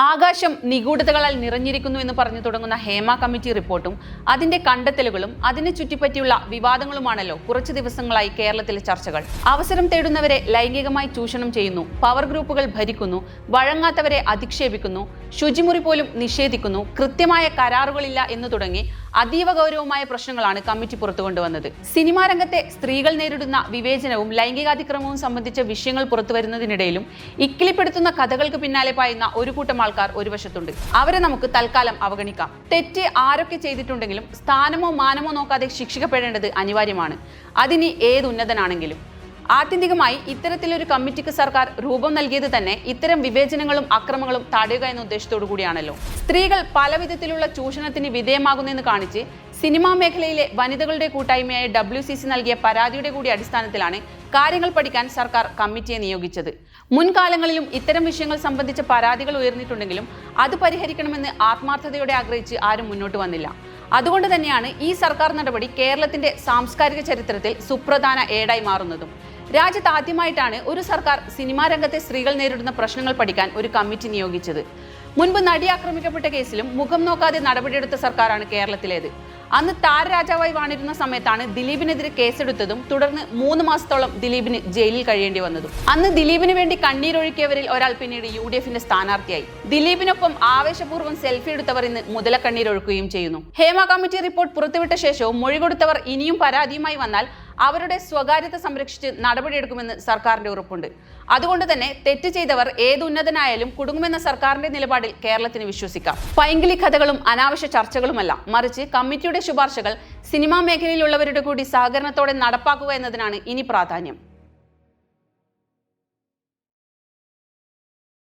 ആകാശം നിഗൂഢതകളാൽ നിറഞ്ഞിരിക്കുന്നു എന്ന് പറഞ്ഞു തുടങ്ങുന്ന ഹേമ കമ്മിറ്റി റിപ്പോർട്ടും അതിന്റെ കണ്ടെത്തലുകളും അതിനെ ചുറ്റിപ്പറ്റിയുള്ള വിവാദങ്ങളുമാണല്ലോ കുറച്ചു ദിവസങ്ങളായി കേരളത്തിലെ ചർച്ചകൾ. അവസരം തേടുന്നവരെ ലൈംഗികമായി ചൂഷണം ചെയ്യുന്നു, പവർ ഗ്രൂപ്പുകൾ ഭരിക്കുന്നു, വഴങ്ങാത്തവരെ അധിക്ഷേപിക്കുന്നു, ശുചിമുറി പോലും നിഷേധിക്കുന്നു, കൃത്യമായ കരാറുകളില്ല എന്ന് തുടങ്ങി അതീവ ഗൗരവമായ പ്രശ്നങ്ങളാണ് കമ്മിറ്റി പുറത്തുകൊണ്ടുവന്നത്. സിനിമാ രംഗത്തെ സ്ത്രീകൾ നേരിടുന്ന വിവേചനവും ലൈംഗികാതിക്രമവും സംബന്ധിച്ച വിഷയങ്ങൾ പുറത്തുവരുന്നതിനിടയിലും ഇക്കിളിപ്പെടുത്തുന്ന കഥകൾക്ക് പിന്നാലെ പായുന്ന ഒരു കൂട്ടം ആൾക്കാർ ഒരു വശത്തുണ്ട്. അവരെ നമുക്ക് തൽക്കാലം അവഗണിക്കാം. തെറ്റ് ആരൊക്കെ ചെയ്തിട്ടുണ്ടെങ്കിലും സ്ഥാനമോ മാനമോ നോക്കാതെ ശിക്ഷിക്കപ്പെടേണ്ടത് അനിവാര്യമാണ്, അതിനി ഏത് ഉന്നതനാണെങ്കിലും. ആത്യന്തികമായി ഇത്തരത്തിലൊരു കമ്മിറ്റിക്ക് സർക്കാർ രൂപം നൽകിയത് തന്നെ ഇത്തരം വിവേചനങ്ങളും അക്രമങ്ങളും തടയുക എന്ന ഉദ്ദേശത്തോടു കൂടിയാണല്ലോ. സ്ത്രീകൾ പലവിധത്തിലുള്ള ചൂഷണത്തിന് വിധേയമാകുന്നെന്ന് കാണിച്ച് സിനിമാ മേഖലയിലെ വനിതകളുടെ കൂട്ടായ്മയായ WCC നൽകിയ പരാതിയുടെ കൂടി അടിസ്ഥാനത്തിലാണ് കാര്യങ്ങൾ പഠിക്കാൻ സർക്കാർ കമ്മിറ്റിയെ നിയോഗിച്ചത്. മുൻകാലങ്ങളിലും ഇത്തരം വിഷയങ്ങൾ സംബന്ധിച്ച പരാതികൾ ഉയർന്നിട്ടുണ്ടെങ്കിലും അത് പരിഹരിക്കണമെന്ന് ആത്മാർത്ഥതയോടെ ആഗ്രഹിച്ച് ആരും മുന്നോട്ട് വന്നില്ല. അതുകൊണ്ട് തന്നെയാണ് ഈ സർക്കാർ നടപടി കേരളത്തിന്റെ സാംസ്കാരിക ചരിത്രത്തിൽ സുപ്രധാന ഏടായി മാറുന്നതും. രാജ്യത്ത് ആദ്യമായിട്ടാണ് ഒരു സർക്കാർ സിനിമാ രംഗത്തെ സ്ത്രീകൾ നേരിടുന്ന പ്രശ്നങ്ങൾ പഠിക്കാൻ ഒരു കമ്മിറ്റി നിയോഗിച്ചത്. മുൻപ് നടി ആക്രമിക്കപ്പെട്ട കേസിലും മുഖം നോക്കാതെ നടപടിയെടുത്ത സർക്കാരാണ് കേരളത്തിലേത്. അന്ന് താരരാജാവായി വാണിരുന്ന സമയത്താണ് ദിലീപിനെതിരെ കേസെടുത്തതും തുടർന്ന് 3 മാസത്തോളം ദിലീപിന് ജയിലിൽ കഴിയേണ്ടി വന്നതും. അന്ന് ദിലീപിന് വേണ്ടി കണ്ണീരൊഴുക്കിയവരിൽ ഒരാൾ പിന്നീട് UDFന്റെ സ്ഥാനാർത്ഥിയായി. ദിലീപിനൊപ്പം ആവേശപൂർവ്വം സെൽഫി എടുത്തവർ ഇന്ന് മുതലക്കണ്ണീരൊഴുക്കുകയും ചെയ്യുന്നു. ഹേമ കമ്മിറ്റി റിപ്പോർട്ട് പുറത്തുവിട്ട ശേഷവും മൊഴി കൊടുത്തവർ ഇനിയും പരാതിയുമായി വന്നാൽ അവരുടെ സ്വകാര്യത സംരക്ഷിച്ച് നടപടിയെടുക്കുമെന്ന് സർക്കാരിന്റെ ഉറപ്പുണ്ട്. അതുകൊണ്ട് തന്നെ തെറ്റ് ചെയ്തവർ ഏത് ഉന്നതനായാലും കുടുങ്ങുമെന്ന സർക്കാരിന്റെ നിലപാടിൽ കേരളത്തിന് വിശ്വസിക്കാം. പൈങ്കിളി കഥകളും അനാവശ്യ ചർച്ചകളുമല്ല, മറിച്ച് കമ്മിറ്റിയുടെ ശുപാർശകൾ സിനിമാ മേഖലയിലുള്ളവരുടെ കൂടി സഹകരണത്തോടെ നടപ്പാക്കുക എന്നതിനാണ് ഇനി പ്രാധാന്യം.